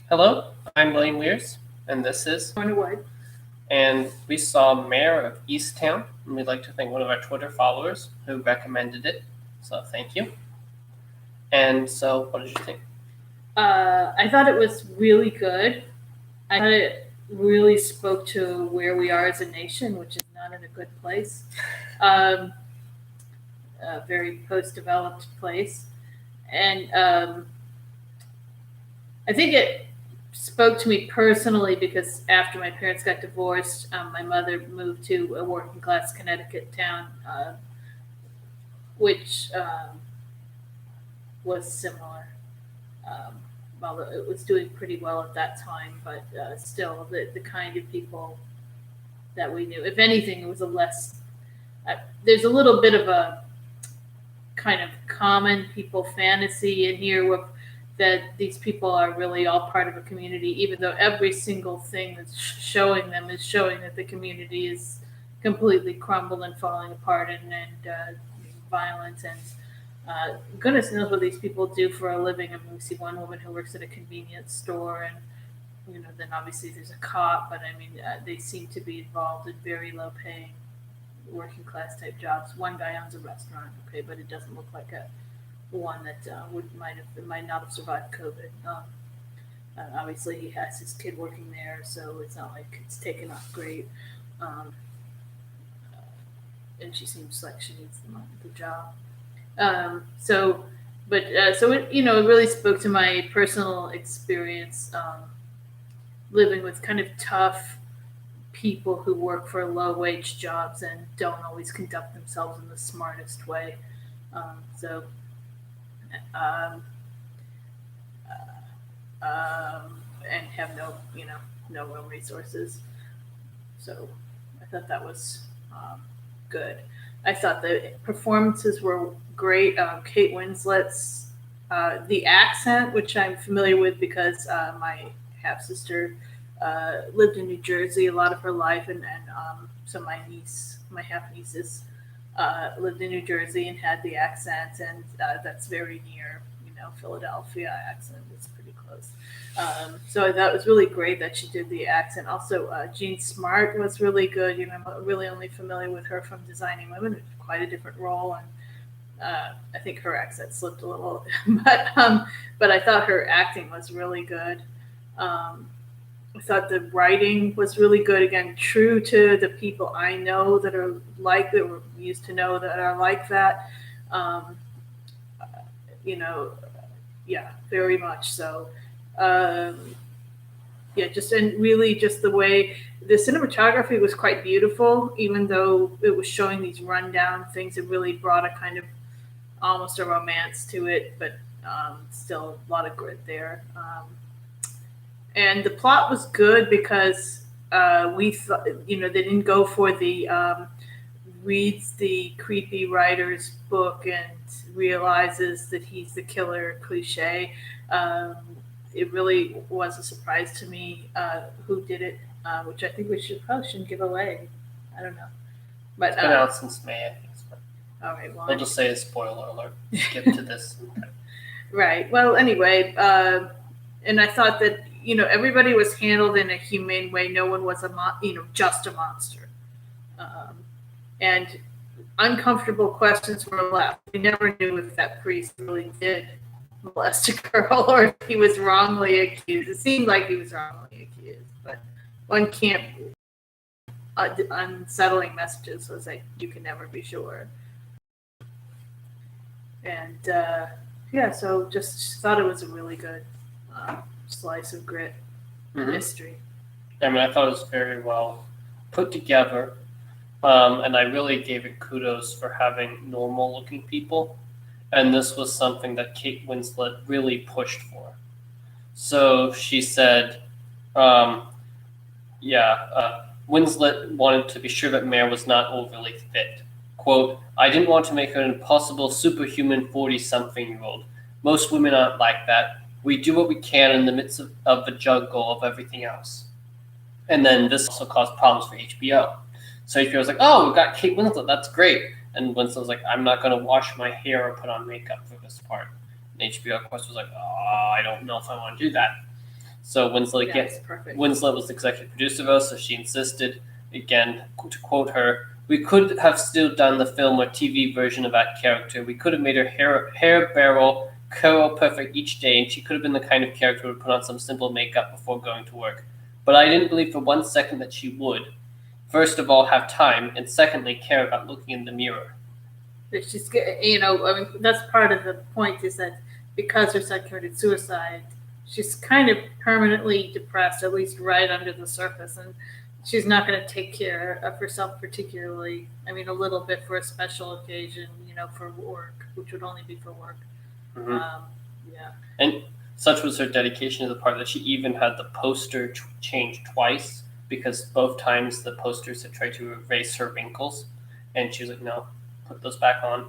Hello, I'm William Weirs, and this is, Going away. and we saw Mare of Easttown, and we'd like to thank one of our Twitter followers who recommended it. So thank you. And so, what did you think? I thought it was really good. I thought it really spoke to where we are as a nation, which is not in a good place. Um, a very post-developed place, and I think it spoke to me personally because after my parents got divorced, my mother moved to a working-class Connecticut town, which was similar. Um, well, it was doing pretty well at that time, but still, the kind of people that we knew. If anything, it was a less. There's a little bit of a kind of common people fantasy in here with that these people are really all part of a community, even though every single thing that's showing them is showing that the community is completely crumbled and falling apart and violent and goodness knows what these people do for a living. I mean, we see one woman who works at a convenience store, and then obviously there's a cop, but I mean, they seem to be involved in very low-paying, working-class type jobs. One guy owns a restaurant, okay, but it doesn't look like a one that might not have survived COVID. Obviously, he has his kid working there, so it's not like it's taken off great. Um, and she seems like she needs the job. So it it really spoke to my personal experience living with kind of tough people who work for low wage jobs and don't always conduct themselves in the smartest way. So um, and have no real resources. So I thought that was good. I thought the performances were great. Kate Winslet's the accent, which I'm familiar with because my half sister lived in New Jersey a lot of her life, and so my half nieces, lived in New Jersey and had the accent, and that's very near, Philadelphia accent. It's pretty close. So I thought it was really great that she did the accent. Also, Jean Smart was really good. I'm really only familiar with her from Designing Women, which is quite a different role, and I think her accent slipped a little, but I thought her acting was really good. Um, I thought the writing was really good. Again, true to the people I know that are like that were used to know that are like that. Um, you know, yeah, very much so. Um, yeah, just and really just the way the cinematography was quite beautiful, even though it was showing these rundown things. It really brought a kind of almost a romance to it, but still a lot of grit there. And the plot was good because we thought, they didn't go for the reads the creepy writer's book and realizes that he's the killer cliche. Um, it really was a surprise to me who did it, which I think we probably shouldn't give away. I don't know, but It's been out since May, I think. all right, well, We'll just say a spoiler alert. Skip to this. right. Well, anyway, and I thought that everybody was handled in a humane way. No one was just a monster, um, and uncomfortable questions were left. We never knew if that priest really did molest a girl or if he was wrongly accused. It seemed like he was wrongly accused, but one can't. Unsettling messages was like you can never be sure, and yeah, so just thought it was a really good slice of grit mystery. I mean, I thought it was very well put together, and I really gave it kudos for having normal-looking people, and this was something that Kate Winslet really pushed for. So she said, Winslet wanted to be sure that Mare was not overly fit. Quote, I didn't want to make her an impossible superhuman 40-something-year-old. Most women aren't like that. We do what we can in the midst of the juggle of everything else. And then this also caused problems for HBO. So HBO was like, oh, we've got Kate Winslet, that's great. And Winslet was like, I'm not going to wash my hair or put on makeup for this part. And HBO, of course, was like, oh, I don't know if I want to do that. So Winslet That's perfect. Winslet was the executive producer though, so she insisted again to quote her. We could have still done the film or TV version of that character. We could have made her hair barrel curl perfect each day, and she could have been the kind of character who would put on some simple makeup before going to work. But I didn't believe for 1 second that she would. First of all, have time, and secondly, care about looking in the mirror. She's, I mean, that's part of the point is that because her son committed suicide, she's kind of permanently depressed, at least right under the surface, and she's not going to take care of herself particularly. I mean, a little bit for a special occasion, for work, which would only be for work. Mm-hmm. Yeah. And such was her dedication to the part that she even had the poster changed twice, because both times the posters had tried to erase her wrinkles, and she was like, no, put those back on.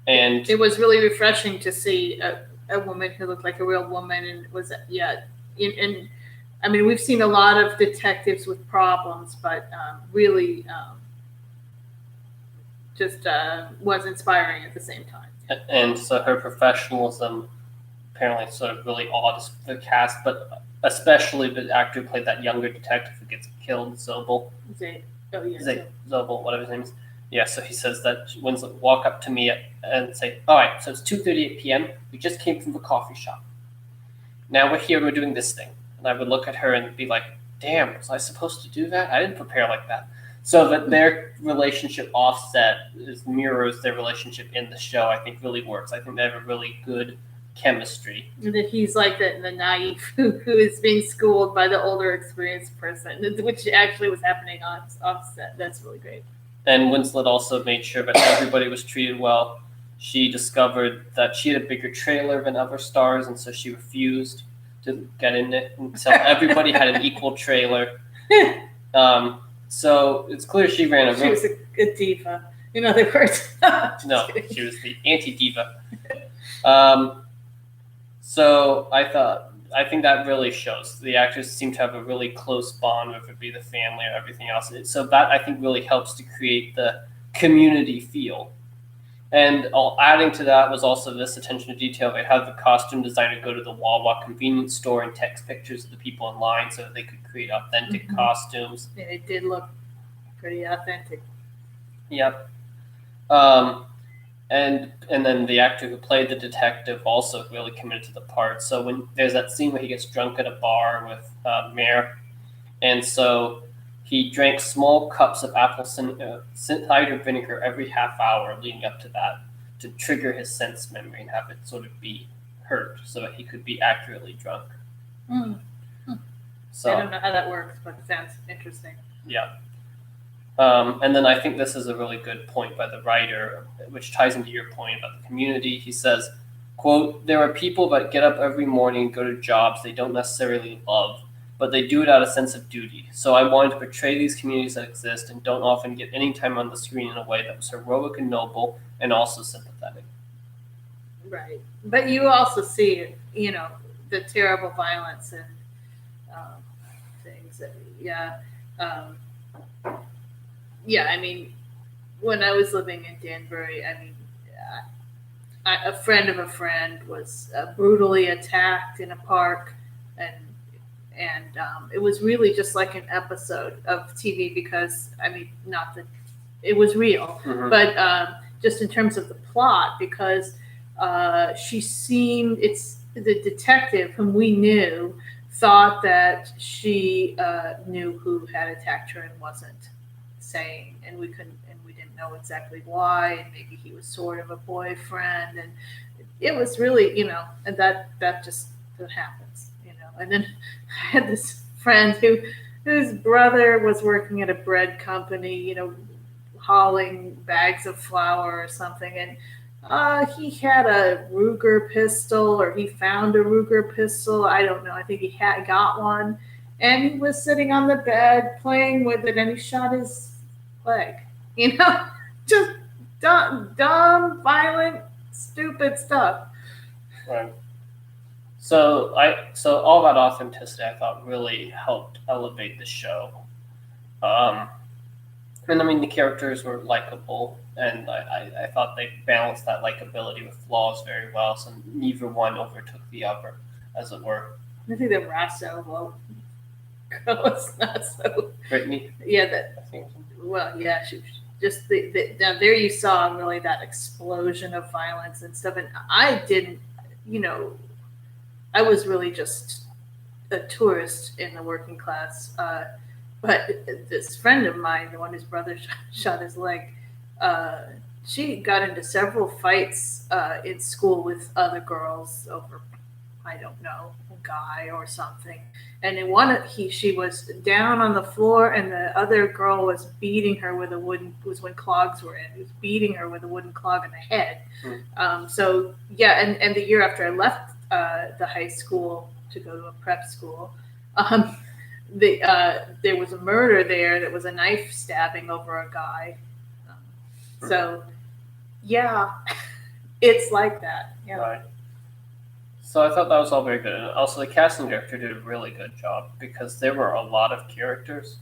And it was really refreshing to see a woman who looked like a real woman, and was, and I mean, we've seen a lot of detectives with problems, but really just was inspiring at the same time. And so her professionalism apparently sort of really awed the cast, but especially the actor who played that younger detective who gets killed, Zobel. Zobel, whatever his name is. Yeah, so he says that Winslet walk up to me and say, all right, so it's 2:38 p.m. We just came from the coffee shop. Now we're here, we're doing this thing. And I would look at her and be like, damn, was I supposed to do that? I didn't prepare like that. So that their relationship mirrors their relationship in the show, I think really works. I think they have a really good chemistry. And that he's like the naive who is being schooled by the older experienced person, which actually was happening offset. That's really great. And Winslet also made sure that everybody was treated well. She discovered that she had a bigger trailer than other stars, and so she refused to get in it until everybody had an equal trailer. So it's clear she ran a She was a diva, in other words. No, she was the anti-diva. So I think that really shows. The actors seem to have a really close bond, whether it be the family or everything else. So that I think really helps to create the community feel. And adding to that was also this attention to detail. They had the costume designer go to the Wawa convenience store and text pictures of the people in line so that they could create authentic costumes. And it did look pretty authentic. Yep. And then the actor who played the detective also really committed to the part. So when there's that scene where he gets drunk at a bar with Mare, and so he drank small cups of apple cider vinegar every half hour leading up to that to trigger his sense memory and have it sort of be hurt so that he could be accurately drunk. So I don't know how that works, but it sounds interesting. Yeah. And then I think this is a really good point by the writer, which ties into your point about the community. He says, quote, there are people that get up every morning and go to jobs they don't necessarily love, but they do it out of sense of duty. So I wanted to portray these communities that exist and don't often get any time on the screen in a way that was heroic and noble and also sympathetic. Right. But you also see, the terrible violence and things. I mean, when I was living in Danbury, I mean, a friend of a friend was brutally attacked in a park, and it was really just like an episode of TV because, I mean, not that it was real, but just in terms of the plot, because it's the detective whom we knew thought that she knew who had attacked her and wasn't saying, and we didn't know exactly why, and maybe he was sort of a boyfriend, and it was really, and that happens, and then I had this friend whose brother was working at a bread company, hauling bags of flour or something, and he had a Ruger pistol, or he found a Ruger pistol, I don't know, I think he got one, and he was sitting on the bed playing with it, and he shot his leg, just dumb, violent, stupid stuff. Right. So all that authenticity I thought really helped elevate the show. And I mean the characters were likable, and I thought they balanced that likability with flaws very well, so neither one overtook the other, as it were. I think the Rasso girl was not so. Brittany, Yeah, that. I think. Well, yeah, she just now there you saw really that explosion of violence and stuff, and I didn't, I was really just a tourist in the working class. But this friend of mine, the one whose brother shot his leg, she got into several fights in school with other girls over, I don't know, a guy or something. And in one, she was down on the floor, and the other girl was beating her with a wooden. It was when clogs were in. He was beating her with a wooden clog in the head. So yeah, and the year after I left the high school to go to a prep school, there was a murder there. That was a knife stabbing over a guy. So yeah, it's like that. Yeah. Right. So I thought that was all very good. And also the casting director did a really good job because there were a lot of characters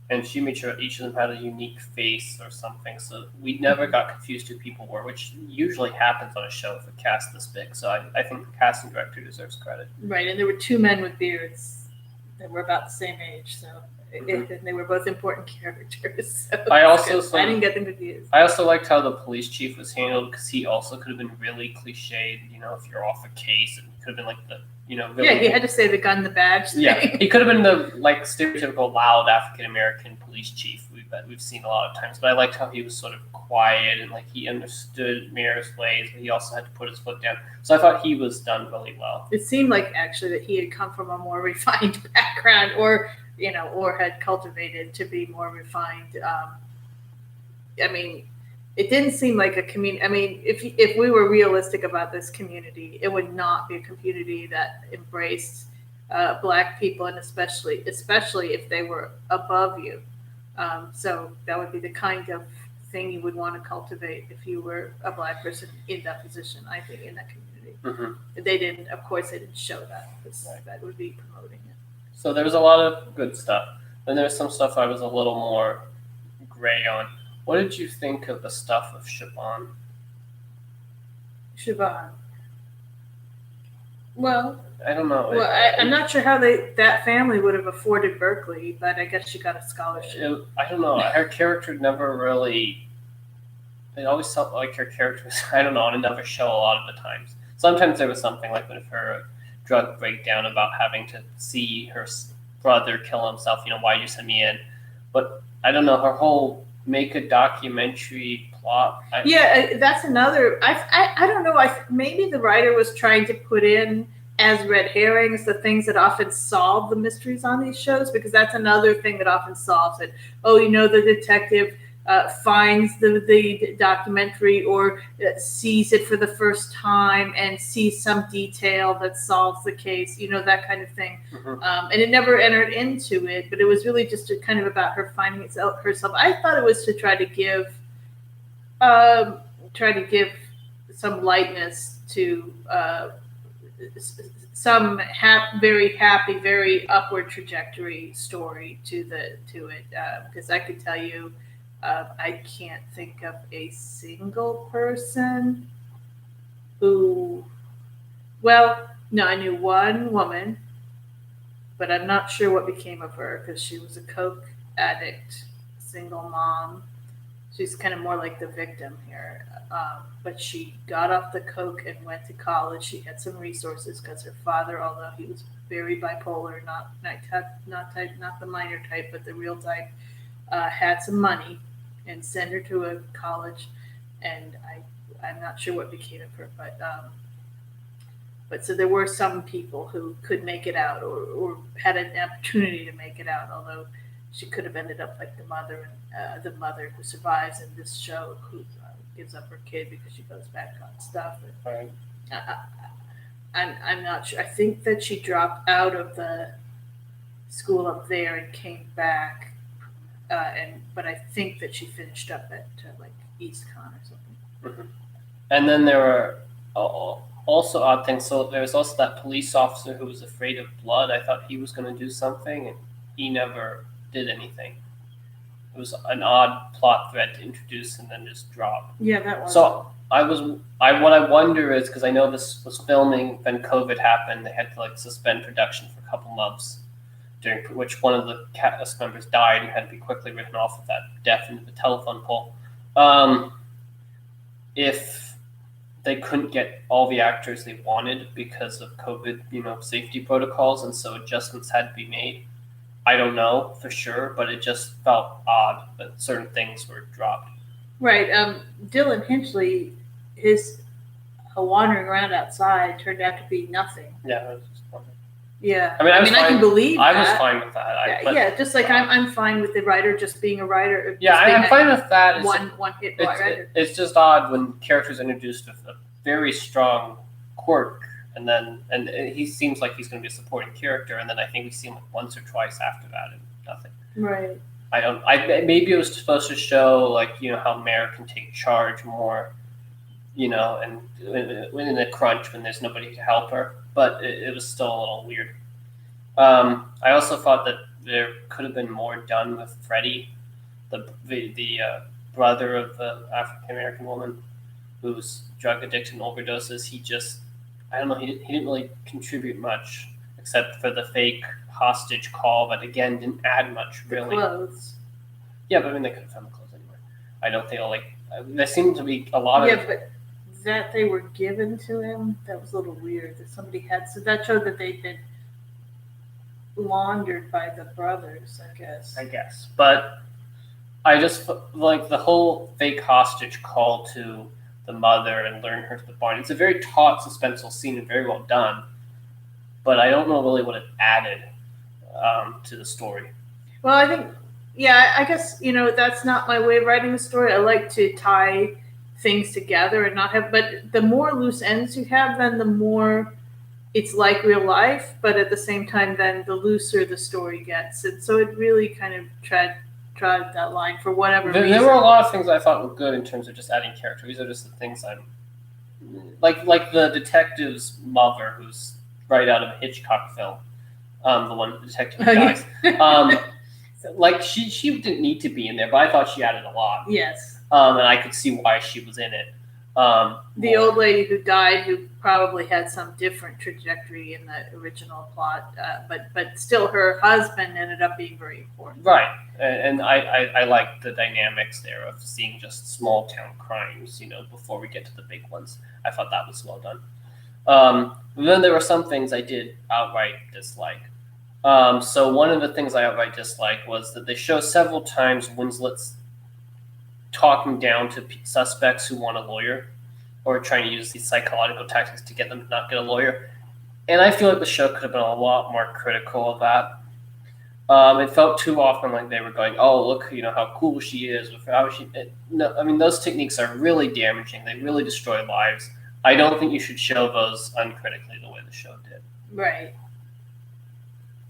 and she made sure each of them had a unique face or something. So we never got confused who people were, which usually happens on a show with a cast this big. So I think the casting director deserves credit. Right. And there were two men with beards that were about the same age. So and they were both important characters. So I didn't get them confused. I also liked how the police chief was handled because he also could have been really cliched. If you're off a case, and could have been like the really, yeah, he had to say the gun, the badge thing. Yeah, he could have been the stereotypical loud African American police chief we've seen a lot of times. But I liked how he was sort of quiet and he understood Mare's ways, but he also had to put his foot down. So I thought he was done really well. It seemed like actually that he had come from a more refined background, or had cultivated to be more refined. It didn't seem like a community. If we were realistic about this community, it would not be a community that embraced Black people, and especially if they were above you. So that would be the kind of thing you would want to cultivate if you were a Black person in that position, I think, in that community. Mm-hmm. They didn't show that, because that would be promoting it. So there was a lot of good stuff. Then there was some stuff I was a little more gray on. What did you think of the stuff of Siobhan? Siobhan. Well, I don't know. Well, I'm not sure how that family would have afforded Berkeley, but I guess she got a scholarship. I don't know. Her character never really. It always felt like her character was, I don't know, on another show a lot of the times. Sometimes there was something like with her drug breakdown about having to see her brother kill himself. Why did you send me in? But I don't know. Her whole make a documentary plot. That's another. I don't know. Maybe the writer was trying to put in as red herrings the things that often solve the mysteries on these shows, because that's another thing that often solves it. The detective finds the documentary or sees it for the first time and sees some detail that solves the case, that kind of thing. Mm-hmm. And it never entered into it, but it was really just kind of about her finding herself. I thought it was to try to give some lightness to some very happy, very upward trajectory story to it, because I could tell you, I can't think of a single person who, I knew one woman, but I'm not sure what became of her, because she was a coke addict, single mom. She's kind of more like the victim here. But she got off the coke and went to college. She had some resources because her father, although he was very bipolar, not the minor type, but the real type, had some money and sent her to a college. And I'm not sure what became of her, but so there were some people who could make it out or had an opportunity to make it out, although she could have ended up like the mother who survives in this show, who gives up her kid because she goes back on stuff. Right. I'm not sure. I think that she dropped out of the school up there and came back, but I think that she finished up at like Easttown or something. Mm-hmm. And then there were also odd things. So there was also that police officer who was afraid of blood. I thought he was going to do something, and he never did anything. It was an odd plot thread to introduce and then just drop. Yeah, that was. So what I wonder is, because I know this was filming, then COVID happened, they had to like suspend production for a couple months, during which one of the cast members died and had to be quickly written off of that death into the telephone pole. If they couldn't get all the actors they wanted because of COVID, safety protocols, and so adjustments had to be made. I don't know for sure, but it just felt odd that certain things were dropped. Right. Dylan Hinchley, his wandering around outside turned out to be nothing. Yeah, it was just funny. Yeah. I mean, I can believe I that. was fine with that. Yeah, just like I'm fine with the writer just being a writer. Yeah, I'm fine with that. It's one hit writer. It's just odd when characters are introduced with a very strong quirk, and he seems like he's going to be a supporting character, and then I think we see him like once or twice after that, and nothing. Right. Maybe it was supposed to show like how Mare can take charge more, and in a crunch when there's nobody to help her, but it was still a little weird. I also thought that there could have been more done with Freddie, the brother of the African American woman whose drug addiction overdoses. I don't know, he didn't really contribute much except for the fake hostage call, but again didn't add much really. The clothes. Yeah, but I mean they could have found the clothes anyway. I don't think there seemed to be a lot of. Yeah, but that they were given to him, that was a little weird. That somebody had, so that showed that they'd been laundered by the brothers, I guess. But I just like the whole fake hostage call to the mother and learn her to the barn. It's a very taut, suspenseful scene and very well done, but I don't know really what it added to the story. Well, I think, yeah, I guess, that's not my way of writing a story. I like to tie things together and not have, but the more loose ends you have, then the more it's like real life, but at the same time, then the looser the story gets. And so it really kind of tried that line for whatever reason. There were a lot of things I thought were good in terms of just adding character. These are just the things I'm like the detective's mother, who's right out of a Hitchcock film, the one detective who dies. Like she didn't need to be in there, but I thought she added a lot. Yes. And I could see why she was in it. The old lady who died, who probably had some different trajectory in the original plot, but still her husband ended up being very important. Right, and I like the dynamics there of seeing just small town crimes, before we get to the big ones. I thought that was well done. Then there were some things I did outright dislike. So one of the things I outright disliked was that they show several times Winslet's talking down to suspects who want a lawyer or trying to use these psychological tactics to get them to not get a lawyer. And I feel like the show could have been a lot more critical of that. It felt too often like they were going, oh, look, how cool she is. No, I mean, those techniques are really damaging. They really destroy lives. I don't think you should show those uncritically the way the show did. Right.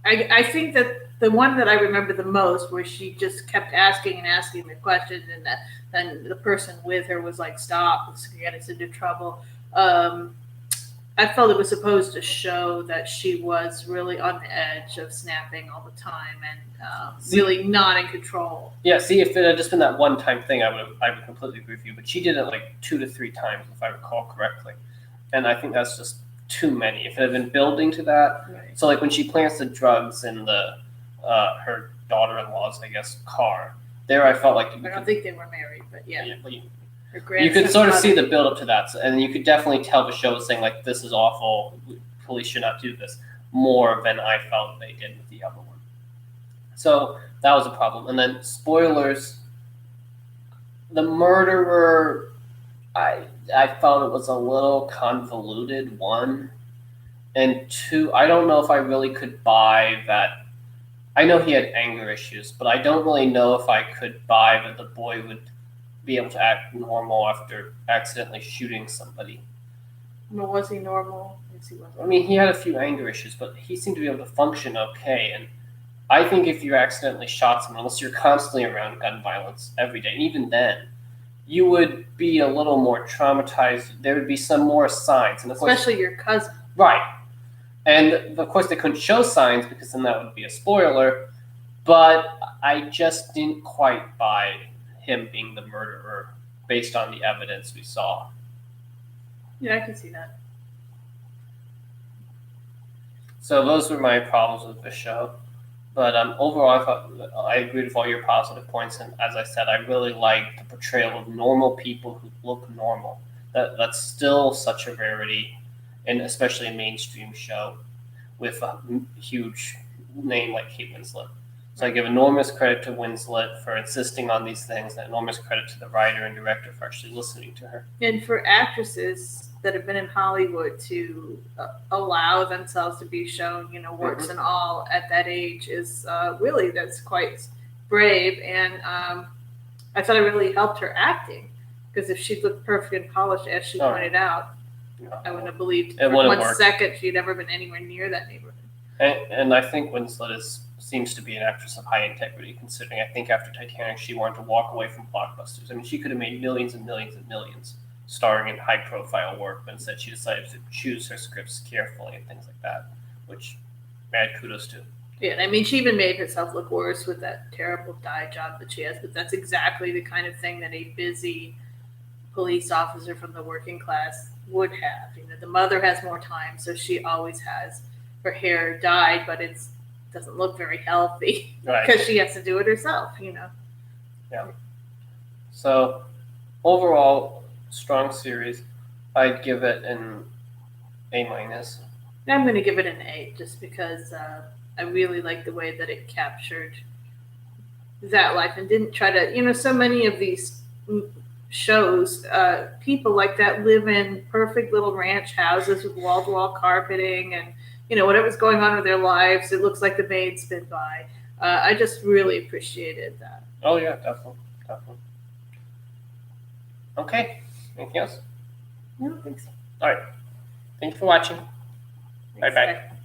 I think that the one that I remember the most, where she just kept asking the questions, and then the person with her was like, "Stop! This could get us into trouble." I felt it was supposed to show that she was really on the edge of snapping all the time and really not in control. Yeah. See, if it had just been that one-time thing, I would completely agree with you. But she did it like 2 to 3 times, if I recall correctly, and I think that's just too many. If it had been building to that, right. So like when she plants the drugs in the her daughter-in-law's, I guess, car, there I felt like I don't think they were married, but yeah. You could sort of see the build up to that, and you could definitely tell the show was saying like, "This is awful. Police should not do this." More than I felt they did with the other one. So that was a problem. And then spoilers. The murderer, I felt it was a little convoluted. 1, and 2. I don't know if I really could buy that. I know he had anger issues, but I don't really know if I could buy that the boy would be able to act normal after accidentally shooting somebody. Well, was he normal? Yes, he was. I mean, he had a few anger issues, but he seemed to be able to function okay. And I think if you accidentally shot someone, unless you're constantly around gun violence every day, and even then, you would be a little more traumatized. There would be some more signs, and of course, especially your cousin. Right. And of course, they couldn't show signs because then that would be a spoiler. But I just didn't quite buy him being the murderer based on the evidence we saw. Yeah, I can see that. So those were my problems with the show. But overall, I thought I agreed with all your positive points, and as I said, I really liked the portrayal of normal people who look normal. That's still such a rarity, and especially a mainstream show with a huge name like Kate Winslet. So I give enormous credit to Winslet for insisting on these things, and enormous credit to the writer and director for actually listening to her. And for actresses that have been in Hollywood to allow themselves to be shown, warts and all at that age is really, that's quite brave. And I thought it really helped her acting, because if she looked perfect and polished, as she pointed out, I wouldn't have believed for one second she'd ever been anywhere near that neighborhood. And I think Winslet seems to be an actress of high integrity, considering I think after Titanic she wanted to walk away from blockbusters. I mean, she could have made millions and millions and millions starring in high-profile work, but instead she decided to choose her scripts carefully and things like that, which mad kudos to. Yeah, I mean, she even made herself look worse with that terrible dye job that she has, but that's exactly the kind of thing that a busy police officer from the working class would have. The mother has more time, so she always has her hair dyed, but it doesn't look very healthy because she has to do it herself. Yeah. So overall, strong series. I'd give it an A-. I'm going to give it an A, just because I really like the way that it captured that life and didn't try to. So many of these shows, people like that live in perfect little ranch houses with wall-to-wall carpeting, and whatever's going on with their lives, it looks like the maid's been by. I just really appreciated that. Oh yeah, definitely. Okay, anything else? I don't think so. All right, thank you for watching. Bye-bye.